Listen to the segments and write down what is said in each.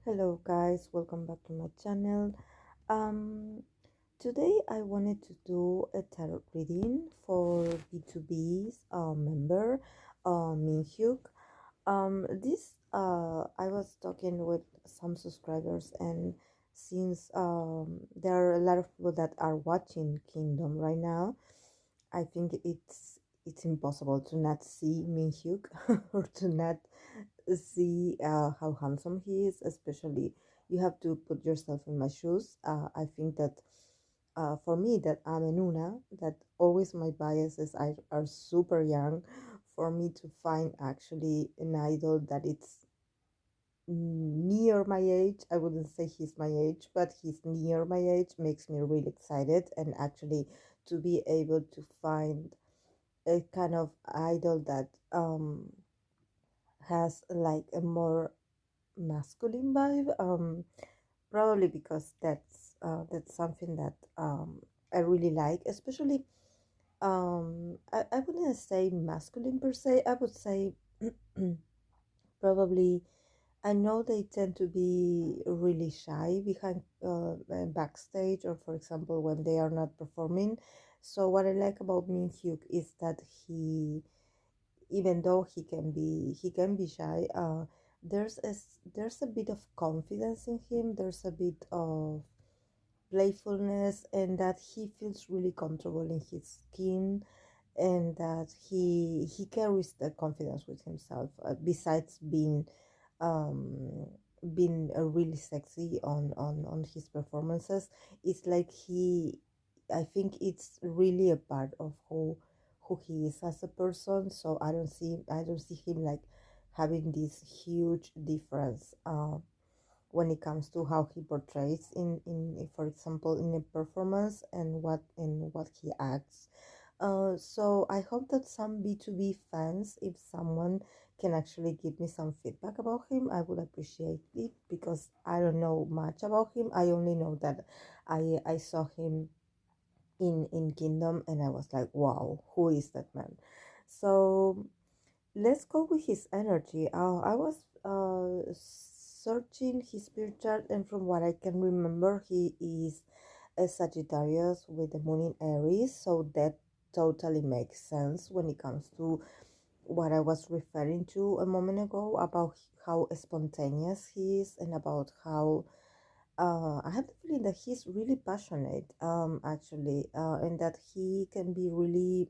Hello guys, welcome back to my channel. Um Today I wanted to do a tarot reading for BTOB's member Minhyuk. This I was talking with some subscribers, and since there are a lot of people that are watching Kingdom right now, I think it's impossible to not see Minhyuk or to not see how handsome he is. Especially, you have to put yourself in my shoes. I think that for me, that I'm a Nuna, that always my biases are super young. For me to find actually an idol that it's near my age, I wouldn't say he's my age, but he's near my age, makes me really excited. And actually, to be able to find a kind of idol that has like a more masculine vibe, probably because that's something that I really like, especially I wouldn't say masculine per se. I would say probably, I know they tend to be really shy behind backstage, or for example when they are not performing. So what I like about Min Hyuk is that he, even though he can be shy, there's a bit of confidence in him. There's a bit of playfulness, and that he feels really comfortable in his skin, and that he carries that confidence with himself. Besides um being really sexy on his performances, it's like I think it's really a part of who he is as a person. So I don't see him like having this huge difference when it comes to how he portrays in for example in a performance, and what he acts. So I hope that some B2B fans, if someone can actually give me some feedback about him, I would appreciate it, because I don't know much about him. I only know that I saw him in Kingdom, and I was like, wow, who is that man? So let's go with his energy. I was searching his spirit chart, and from what I can remember, he is a Sagittarius with the moon in Aries, so that totally makes sense when it comes to what I was referring to a moment ago about how spontaneous he is, and about how I have the feeling that he's really passionate, actually, and that he can be really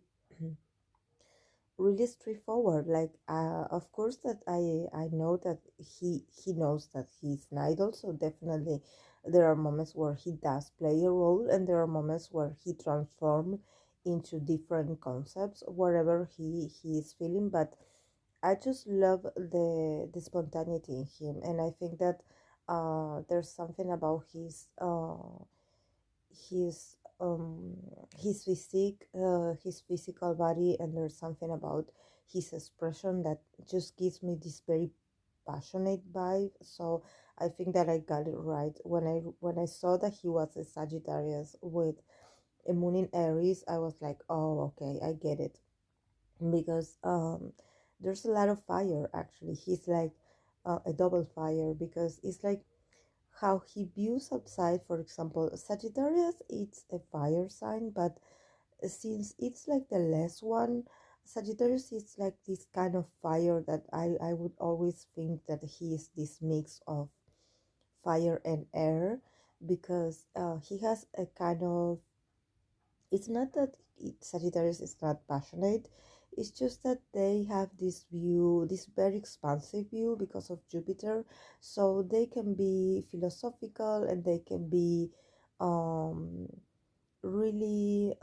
really straightforward. Like, of course, that I know that he knows that he's an idol, so definitely there are moments where he does play a role, and there are moments where he transforms into different concepts wherever he is feeling. But I just love the spontaneity in him, and I think that there's something about his um his physique, his physical body, and there's something about his expression that just gives me this very passionate vibe. So I think that I got it right when I saw that he was a Sagittarius with a moon in Aries. I was like, oh, okay, I get it, because there's a lot of fire. Actually, he's like a double fire, because it's like how he views outside. For example, Sagittarius, it's a fire sign, but since it's like the less one, Sagittarius is like this kind of fire that I would always think that he is this mix of fire and air, because he has a kind of, it's not that Sagittarius is not passionate, it's just that they have this view, this very expansive view because of Jupiter. So they can be philosophical, and they can be um, really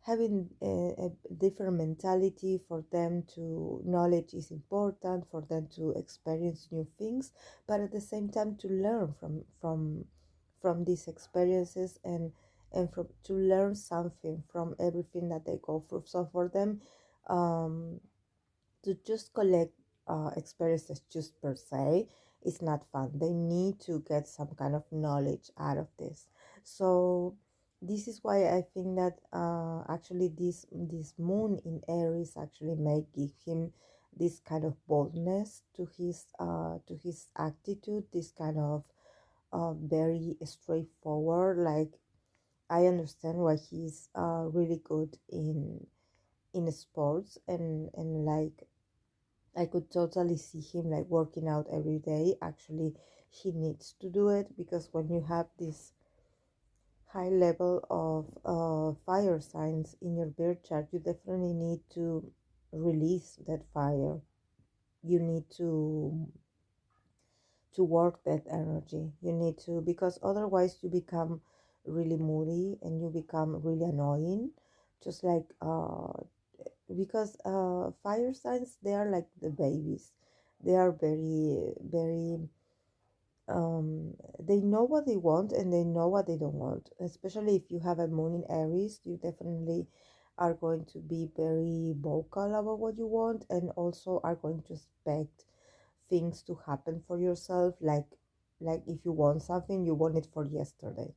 having a different mentality. For them, to knowledge is important, for them to experience new things, but at the same time to learn from these experiences, and from to learn something from everything that they go through. So for them, um, to just collect experiences just per se is not fun. They need to get some kind of knowledge out of this. So this is why I think that actually this moon in Aries actually may give him this kind of boldness to his attitude, this kind of very straightforward. Like, I understand why he's really good in sports, and like I could totally see him like working out every day. Actually, he needs to do it because when you have this high level of fire signs in your birth chart, you definitely need to release that fire. You need to work that energy. You need to, because otherwise you become really moody and you become really annoying. Just like because fire signs, they are like the babies. They are very very they know what they want and they know what they don't want. Especially if you have a moon in Aries, you definitely are going to be very vocal about what you want, and also are going to expect things to happen for yourself. Like if you want something, you want it for yesterday.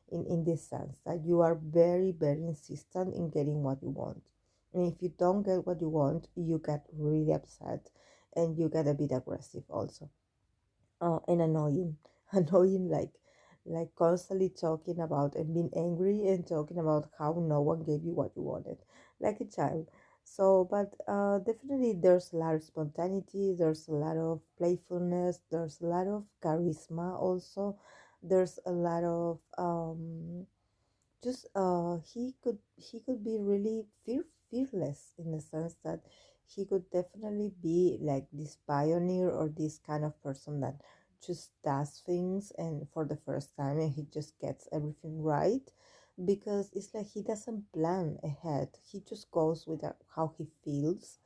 In this sense, that you are very very insistent in getting what you want, and if you don't get what you want, you get really upset and you get a bit aggressive also, and annoying. Annoying, like constantly talking about and being angry and talking about how no one gave you what you wanted, like a child. So but definitely there's a lot of spontaneity, there's a lot of playfulness, there's a lot of charisma also. There's a lot of just he could be really fearless, in the sense that he could definitely be like this pioneer or this kind of person that just does things and for the first time, and he just gets everything right, because it's like he doesn't plan ahead. He just goes with how he feels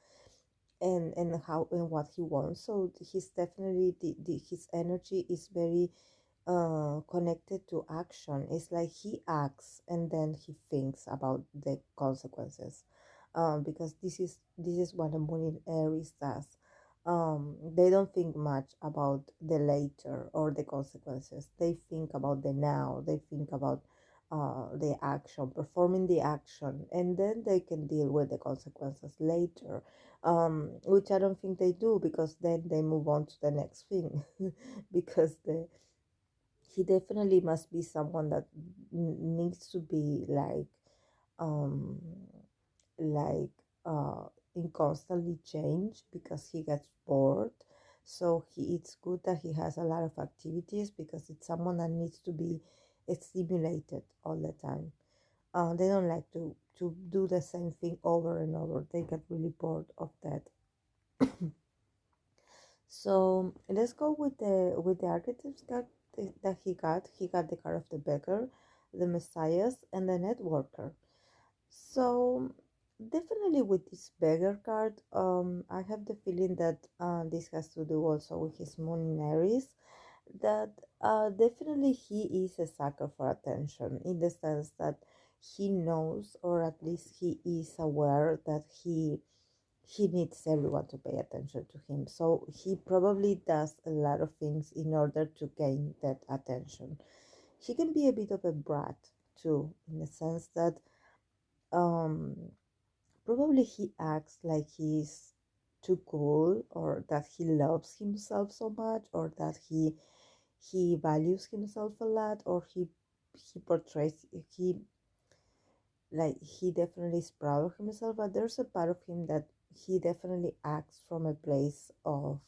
and how and what he wants. So he's definitely his energy is very connected to action. It's like he acts and then he thinks about the consequences, because this is what a moon in Aries does. They don't think much about the later or the consequences. They think about the now. They think about the action, performing the action, and then they can deal with the consequences later, which I don't think they do, because then they move on to the next thing. Because he definitely must be someone that needs to be um like in constantly change, because he gets bored. So it's good that he has a lot of activities, because it's someone that needs to be stimulated all the time. They don't like to do the same thing over and over. They get really bored of that. So let's go with the archetypes that he got. He got the card of the beggar, the messiahs, and the networker. So definitely with this beggar card, I have the feeling that this has to do also with his moon in Aries. That definitely he is a sucker for attention, in the sense that he knows, or at least he is aware that he needs everyone to pay attention to him. So he probably does a lot of things in order to gain that attention. He can be a bit of a brat too, in the sense that um, probably he acts like he's too cool, or that he loves himself so much, or that he values himself a lot, or he portrays he like he definitely is proud of himself, but there's a part of him that he definitely acts from a place of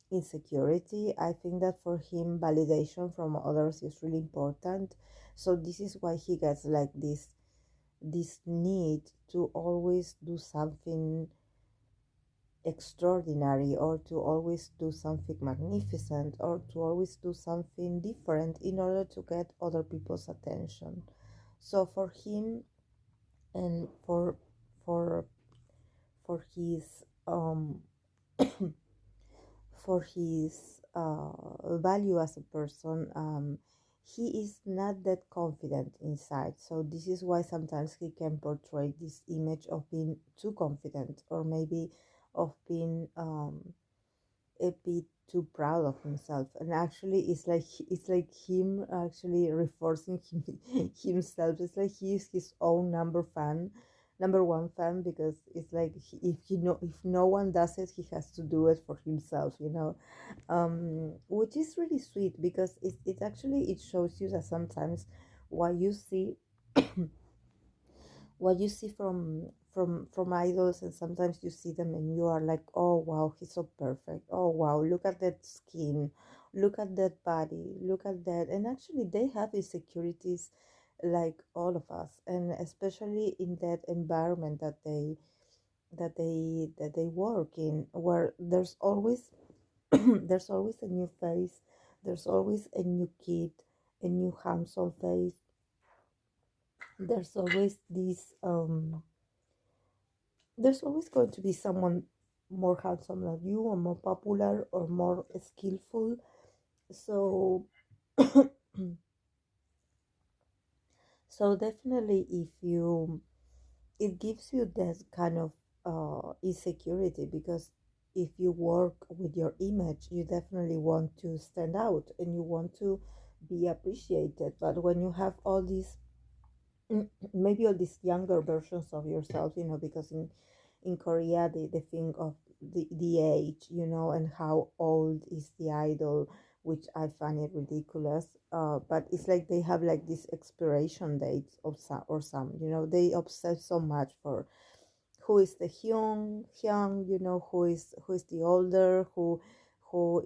insecurity. I think that for him, validation from others is really important. So this is why he gets like this need to always do something extraordinary, or to always do something magnificent, or to always do something different in order to get other people's attention. So for him, and for for his for his value as a person, he is not that confident inside. So this is why sometimes he can portray this image of being too confident, or maybe of being a bit too proud of himself. And actually it's like him actually reinforcing himself. It's like he is his own number fan, number one fan, because it's like if no one does it, he has to do it for himself, which is really sweet, because it actually it shows you that sometimes what you see what you see from idols, and sometimes you see them and you are like, oh wow, he's so perfect, oh wow, look at that skin, look at that body, look at that. And actually they have insecurities like all of us, and especially in that environment that they work in, where there's always there's always a new face, there's always a new kid, a new handsome face, there's always this there's always going to be someone more handsome than you, or more popular, or more skillful. So so definitely, if you it gives you that kind of insecurity, because if you work with your image, you definitely want to stand out and you want to be appreciated. But when you have all these maybe all these younger versions of yourself, because in Korea they think of the age, and how old is the idol, which I find it ridiculous. But it's like they have like this expiration date of some, they obsess so much for who is the young, who is the older, who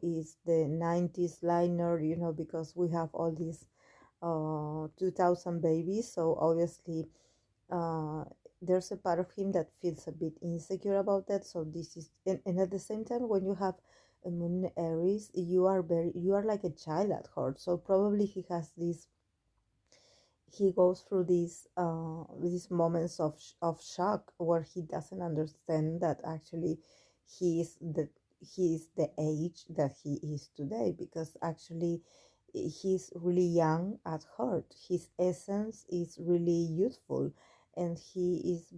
is the 90s liner, because we have all these 2000 babies. So obviously uh, there's a part of him that feels a bit insecure about that. So this is, and at the same time, when you have a moon in Aries, you are like a child at heart. So probably he goes through these moments of shock, where he doesn't understand that actually he is the he is the age that he is today, because actually he's really young at heart. His essence is really youthful, and he is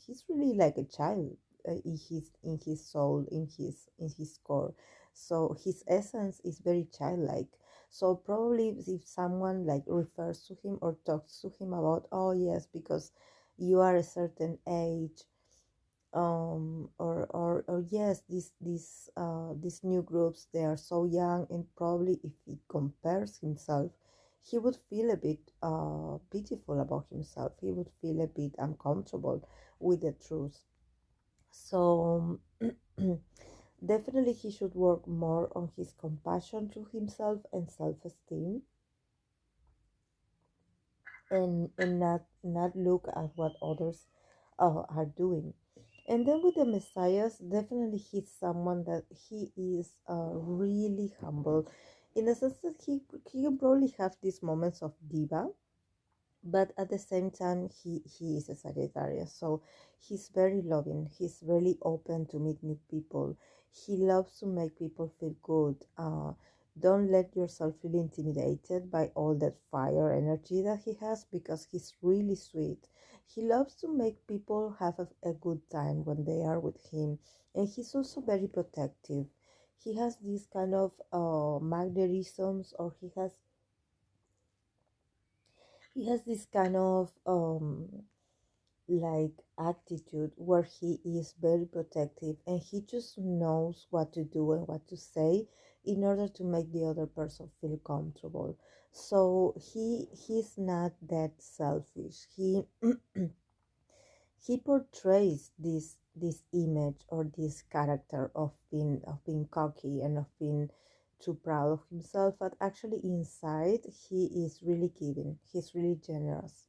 he's really like a child, in his soul, in his core. So his essence is very childlike. So probably if someone like refers to him or talks to him about, oh yes, because you are a certain age, or yes, these new groups, they are so young, and probably if he compares himself, he would feel a bit pitiful about himself. He would feel a bit uncomfortable with the truth. So definitely he should work more on his compassion to himself and self-esteem, and not look at what others are doing. And then with the messiahs, definitely he's someone that he is really humble, in the sense that he can probably have these moments of diva, but at the same time he is a Sagittarius, so he's very loving, he's really open to meet new people, he loves to make people feel good. Don't let yourself feel intimidated by all that fire energy that he has, because he's really sweet. He loves to make people have a good time when they are with him, and he's also very protective. He has these kind of magnetisms, or he has this kind of like attitude, where he is very protective, and he just knows what to do and what to say in order to make the other person feel comfortable. So he's not that selfish. He portrays this image, or this character of being cocky and of being too proud of himself, but actually inside he is really giving, he's really generous.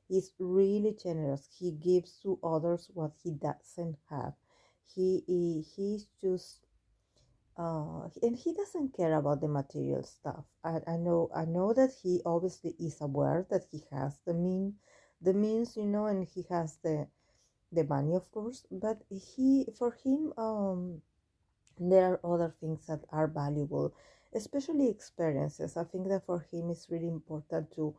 He's really generous. He gives to others what he doesn't have. He's just and he doesn't care about the material stuff. I know that he obviously is aware that he has the means, and he has the money, of course. But for him, there are other things that are valuable, especially experiences. I think that for him it's really important to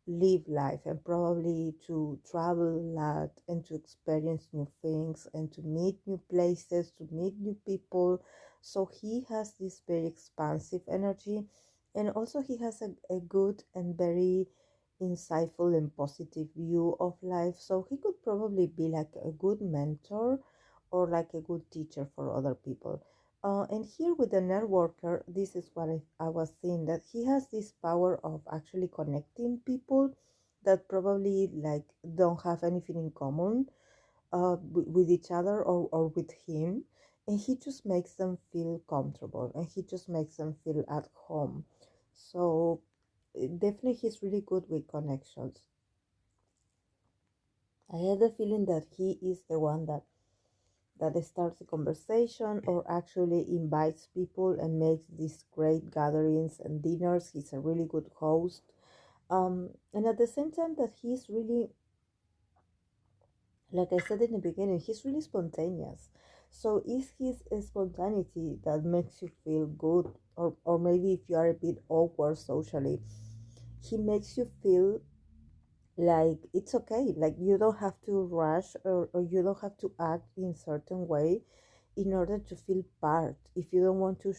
live life, and probably to travel a lot, and to experience new things, and to meet new places, to meet new people. So he has this very expansive energy, and also he has a good and very insightful and positive view of life. So he could probably be like a good mentor or like a good teacher for other people. And here with the networker, this is what I was saying, that he has this power of actually connecting people that probably like don't have anything in common with each other or with him, and he just makes them feel comfortable and he just makes them feel at home. So definitely he's really good with connections. I had the feeling that he is the one that starts a conversation or actually invites people and makes these great gatherings and dinners. He's a really good host. And at the same time that he's really, like I said in the beginning, he's really spontaneous. So is his spontaneity that makes you feel good, or maybe if you are a bit awkward socially, he makes you feel like it's okay, like you don't have to rush, or you don't have to act in certain way in order to feel part. If you don't want to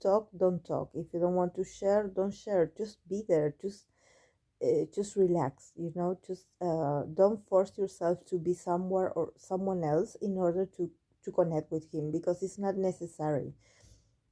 talk, don't talk. If you don't want to share, don't share. Just be there. Just relax, just don't force yourself to be somewhere or someone else in order to connect with him, because it's not necessary.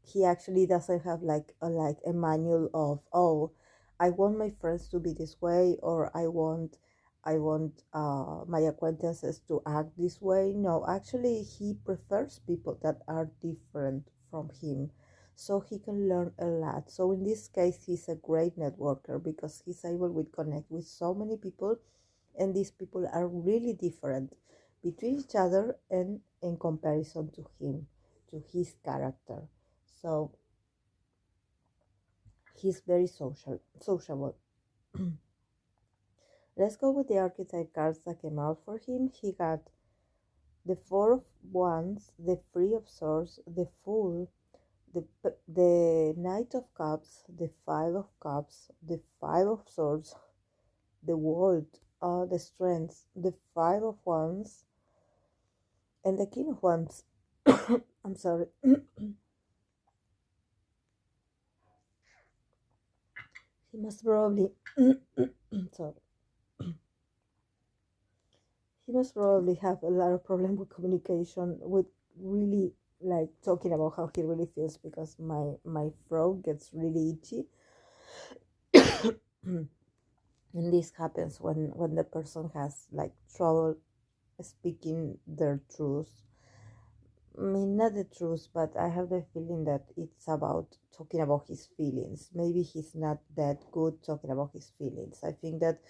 He actually doesn't have like a manual of, oh, I want my friends to be this way, or I want my acquaintances to act this way. No, actually he prefers people that are different from him, so he can learn a lot. So in this case he's a great networker because he's able to connect with so many people, and these people are really different between each other and in comparison to him, to his character. So he's very sociable. Let's go with the archetype cards that came out for him. He got the Four of Wands, the Three of Swords, the Fool, the Knight of Cups, the Five of Cups, the Five of Swords, the World, the Strength, the Five of Wands, and the King of Wands. I'm sorry. He must probably sorry. He must probably have a lot of problem with communication, with really like talking about how he really feels, because my throat gets really itchy. And this happens when the person has like trouble speaking their truth. I mean, not the truth, but I have the feeling that it's about talking about his feelings. Maybe he's not that good talking about his feelings. I think that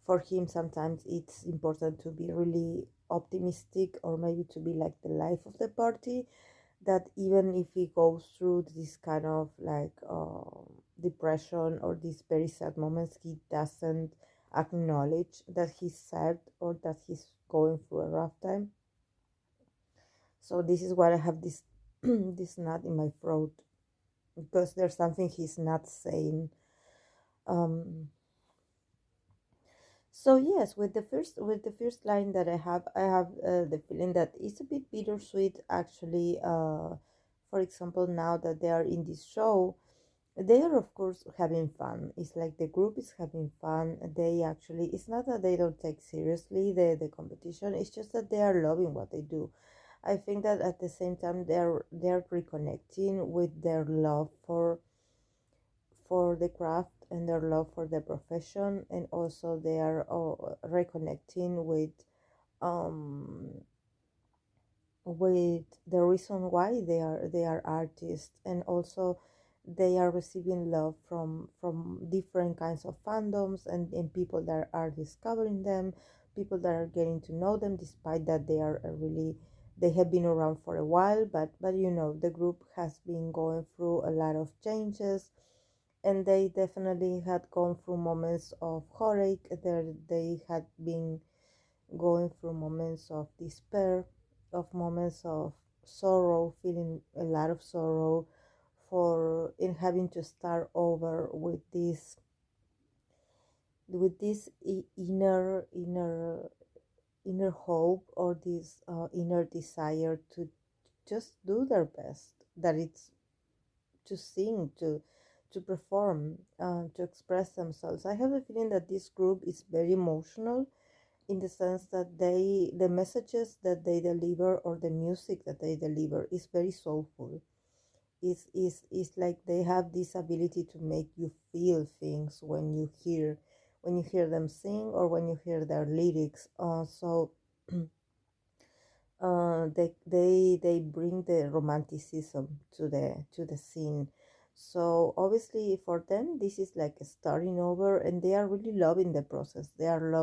for him sometimes it's important to be really optimistic, or maybe to be like the life of the party, that even if he goes through this kind of like depression or these very sad moments, he doesn't acknowledge that he's sad or that he's going through a rough time. So this is why I have this this knot in my throat, because there's something he's not saying. um So yes, with the first line that I have the feeling that it's a bit bittersweet actually. For example, now that they are in this show, they are of course having fun. It's like the group is having fun. They actually, it's not that they don't take seriously the competition. It's just that they are loving what they do. I think that at the same time they're reconnecting with their love for the craft and their love for the profession, and also they are reconnecting um with the reason why they are artists, and also they are receiving love from different kinds of fandoms, and people that are discovering them, people that are getting to know them, despite that they are really, they have been around for a while, but the group has been going through a lot of changes, and they definitely had gone through moments of heartache. They had been going through moments of despair, of moments of sorrow, feeling a lot of sorrow for in having to start over with this inner hope, or this inner desire to just do their best. That it's to sing, to perform, to express themselves. I have a feeling that this group is very emotional in the sense that the messages that they deliver or the music that they deliver is very soulful. Is like they have this ability to make you feel things when you hear them sing or when you hear their lyrics. So they bring the romanticism to the scene. So obviously for them this is like starting over, and they are really loving the process. They are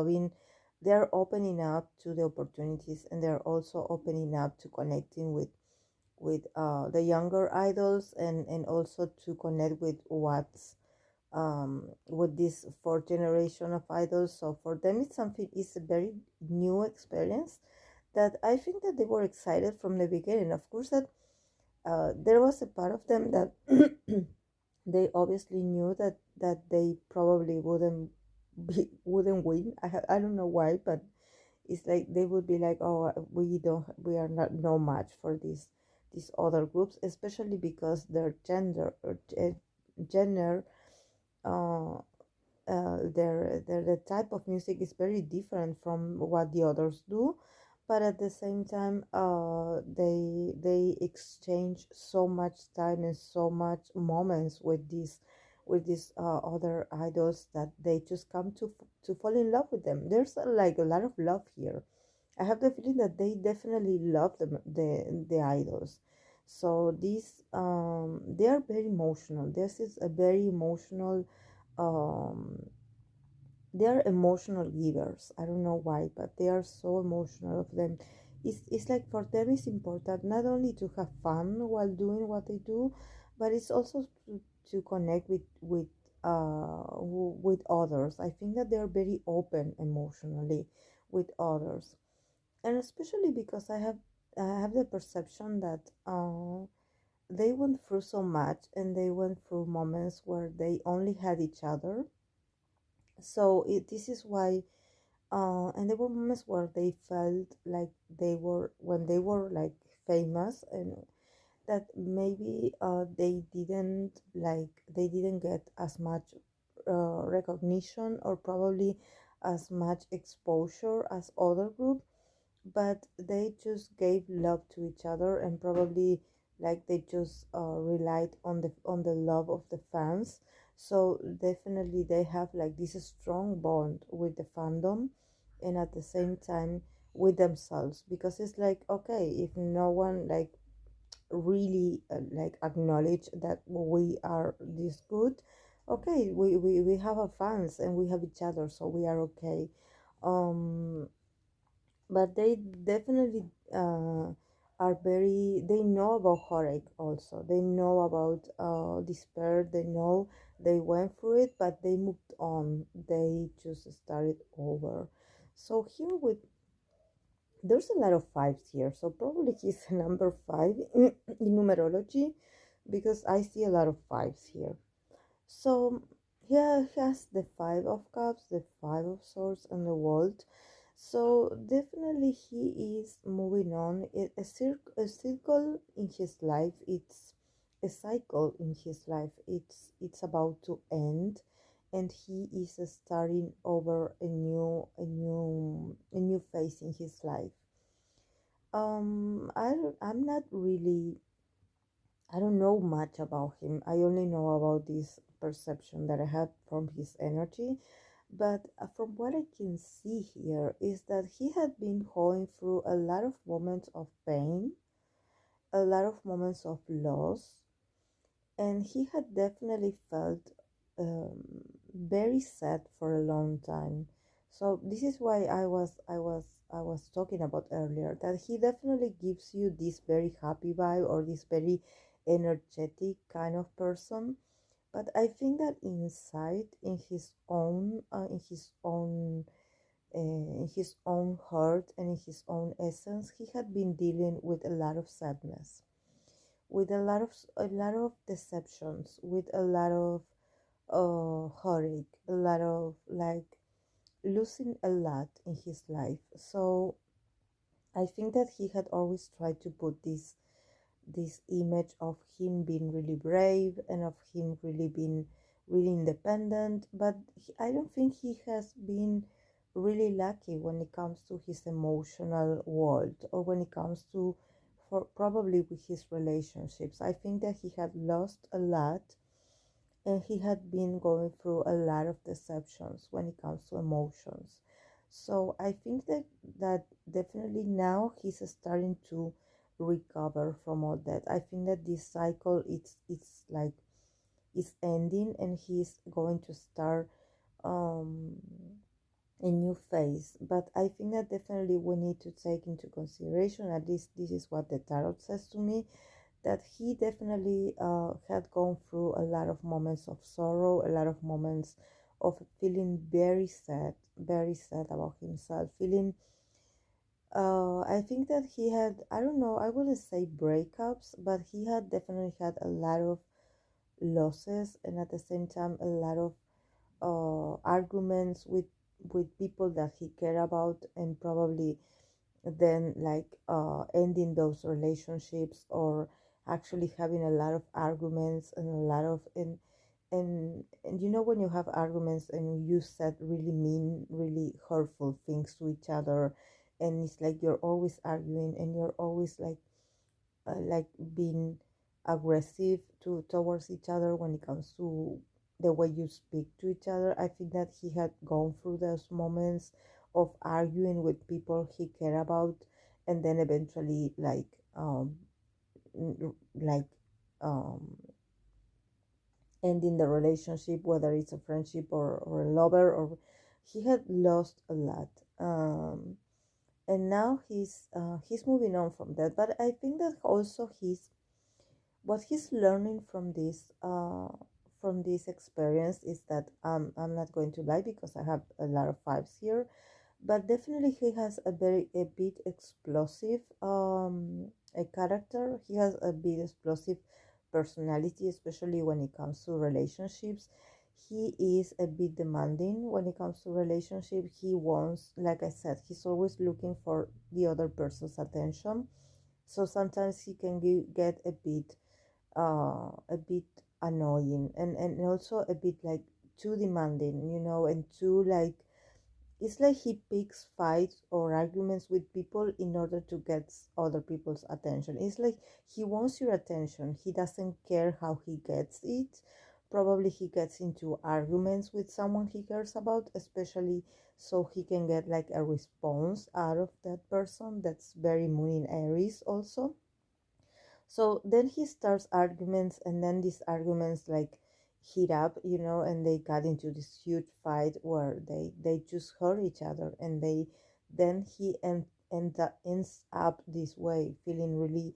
opening up to the opportunities, and they are also opening up to connecting with the younger idols, and also to connect with this fourth generation of idols. So for them it's a very new experience that I think that they were excited from the beginning. Of course, that there was a part of them that they obviously knew that they probably wouldn't win. I don't know why, but it's like they would be like, oh, we are not no match for these other groups, especially because their gender uh, the type of music is very different from what the others do, but at the same time they exchange so much time and so much moments with these other idols that they just come to fall in love with them. There's like a lot of love here. I have the feeling that they definitely love the idols. So these they are very emotional. This is a very emotional um they are emotional givers. I don't know why, but they are so emotional of them. It's like for them it's important not only to have fun while doing what they do, but it's also to connect with others. I think that they are very open emotionally with others, and especially because I have the perception that they went through so much, and they went through moments where they only had each other. So this is why, and there were moments where they felt like when they were like famous, and that maybe they didn't get as much recognition or probably as much exposure as other groups, but they just gave love to each other, and probably like they just relied on the love of the fans. So definitely they have like this strong bond with the fandom, and at the same time with themselves, because it's like, okay, if no one like really like acknowledge that we are this good, okay, we have our fans and we have each other, so we are okay. um but they definitely are very, they know about heartache also, they know about despair, they know they went through it, but they moved on, they just started over. So here with there's a lot of fives here, so probably he's a number five in numerology, because I see a lot of fives here. So here he has the Five of Cups, the Five of Swords, and the World. So definitely he is moving on. A circle in his life. It's a cycle in his life. It's about to end, and he is starting over a new phase in his life. I'm not really, I don't know much about him. I only know about this perception that I have from his energy. But from what I can see here is that he had been going through a lot of moments of pain, a lot of moments of loss, and he had definitely felt um, very sad for a long time. So this is why I was talking about earlier, that he definitely gives you this very happy vibe or this very energetic kind of person. But I think that inside, in his own heart and in his own essence, he had been dealing with a lot of sadness, with a lot of deceptions, with a lot of heartache, a lot of like losing a lot in his life. So I think that he had always tried to put this image of him being really brave and of him really being really independent, but I don't think he has been really lucky when it comes to his emotional world, or when it comes to, for probably with his relationships. I think that he had lost a lot, and he had been going through a lot of deceptions when it comes to emotions. So I think that definitely now he's starting to recover from all that. I think that this cycle, it's like it's ending, and he's going to start um a new phase. But I think that definitely we need to take into consideration, at least this is what the tarot says to me, that he definitely had gone through a lot of moments of sorrow, a lot of moments of feeling very sad about himself, feeling. I think that he had, I don't know, I wouldn't say breakups, but he had definitely had a lot of losses, and at the same time, a lot of arguments with people that he cared about, and probably then like ending those relationships, or actually having a lot of arguments and a lot of and you know, when you have arguments and you said really mean, really hurtful things to each other, and it's like you're always arguing, and you're always like being aggressive towards each other when it comes to the way you speak to each other. I think that he had gone through those moments of arguing with people he cared about, and then eventually like um ending the relationship, whether it's a friendship or a lover, or he had lost a lot. And now he's moving on from that. But I think that also what he's learning from this experience is that, I'm not going to lie, because I have a lot of fives here, but definitely he has a bit explosive a character. He has a bit explosive personality, especially when it comes to relationships. He is a bit demanding when it comes to relationship. He wants, like I said, he's always looking for the other person's attention. So sometimes he can get a bit annoying, and also a bit like too demanding, and too like, it's like he picks fights or arguments with people in order to get other people's attention. It's like he wants your attention. He doesn't care how he gets it. Probably he gets into arguments with someone he cares about, especially so he can get like a response out of that person. That's very Moon in Aries also. So then he starts arguments, and then these arguments like heat up, and they got into this huge fight where they just hurt each other, and then ends up this way, feeling really,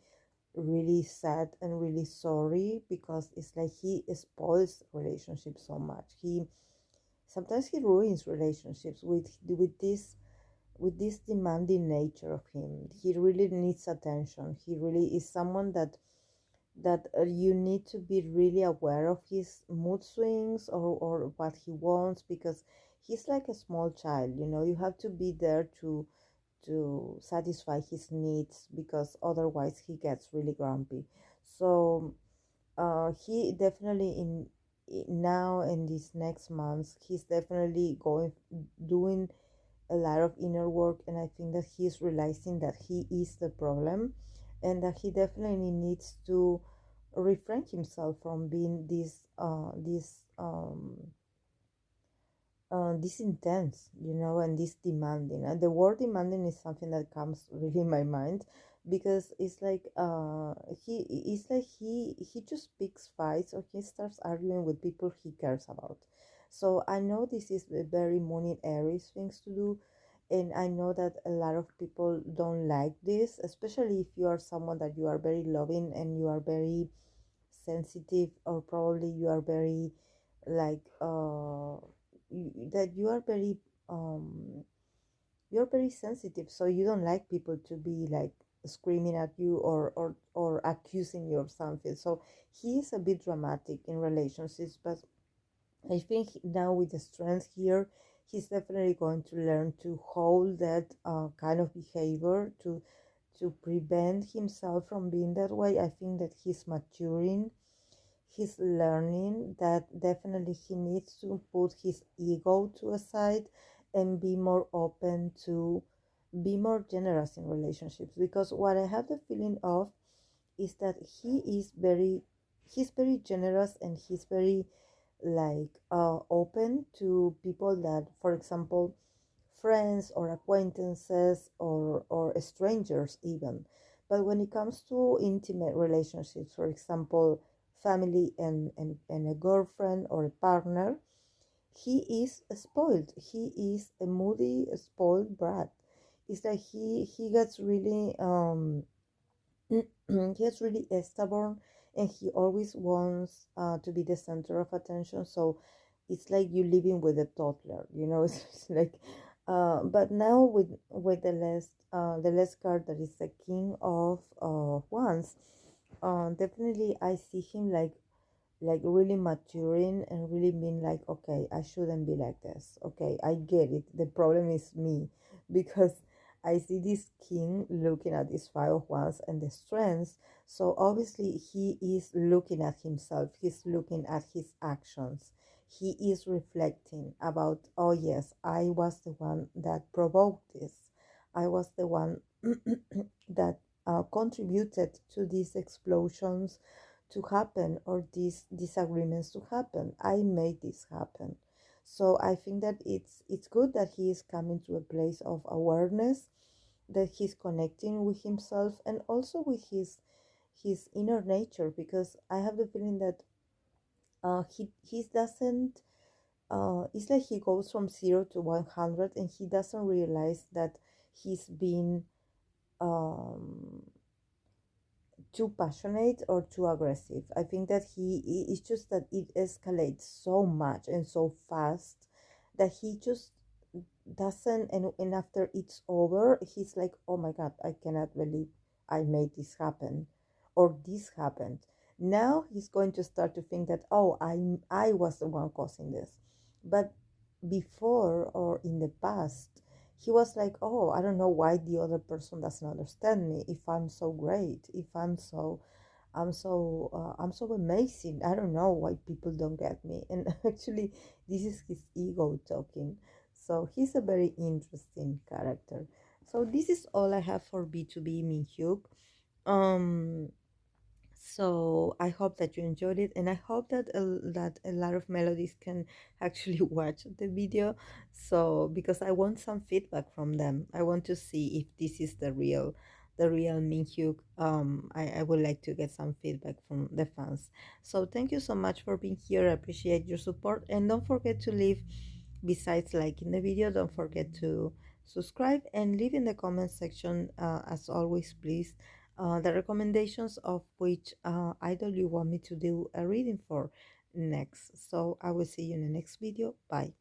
really sad and really sorry, because it's like he spoils relationships so much. He sometimes he ruins relationships with this demanding nature of him. He really needs attention. He really is someone that you need to be really aware of his mood swings, or what he wants, because he's like a small child. You have to be there to satisfy his needs, because otherwise he gets really grumpy. So he definitely now in these next months, he's definitely going doing a lot of inner work, and I think that he's realizing that he is the problem, and that he definitely needs to refrain himself from being this intense, and this demanding. And the word demanding is something that comes really in my mind, because he just picks fights, or he starts arguing with people he cares about. So I know this is a very Moon in Aries things to do, and I know that a lot of people don't like this, especially if you are someone that you are very loving, and you are very sensitive, or probably you are very like that you are very um you're very sensitive, so you don't like people to be like screaming at you, or accusing you of something. So he is a bit dramatic in relationships, but I think now with the strength here, he's definitely going to learn to hold that kind of behavior, to prevent himself from being that way. I think that he's maturing, he's learning that definitely he needs to put his ego to a side and be more open to be more generous in relationships, because what I have the feeling of is that he's very generous, and he's very like open to people that, for example, friends or acquaintances or strangers even. But when it comes to intimate relationships, for example, family and a girlfriend or a partner, he is spoiled. He is a moody, spoiled brat. It's like he gets really he's really stubborn, and he always wants to be the center of attention. So it's like you living with a toddler, you know. It's like but now with the last card, that is the king of wands, definitely I see him like really maturing and really being like, okay, I shouldn't be like this. Okay, I get it. The problem is me, because I see this king looking at this five of wands and the strengths. So obviously he is looking at himself. He's looking at his actions. He is reflecting about, oh yes, I was the one that provoked this. I was the one that contributed to these explosions to happen, or these disagreements to happen. I made this happen. So I think that it's good that he is coming to a place of awareness, that he's connecting with himself and also with his inner nature, because I have the feeling that he doesn't it's like he goes from 0 to 100, and he doesn't realize that he's been um too passionate or too aggressive. I think that it's just that it escalates so much and so fast that he just doesn't, and after it's over, he's like, oh my god, I cannot believe I made this happen, or this happened. Now he's going to start to think that, oh, I was the one causing this. But before, or in the past, he was like, oh, I don't know why the other person doesn't understand me, if I'm so great, if I'm so amazing. I don't know why people don't get me. And actually, this is his ego talking. So he's a very interesting character. So this is all I have for BTOB Minhyuk. Um, so I hope that you enjoyed it, and I hope that a lot of melodies can actually watch the video. So because I want some feedback from them, I want to see if this is the real Minhyuk. I would like to get some feedback from the fans. So thank you so much for being here. I appreciate your support, and don't forget to leave. Besides liking the video, don't forget to subscribe and leave in the comment section, as always, please, the recommendations of which idol you want me to do a reading for next. So I will see you in the next video. Bye.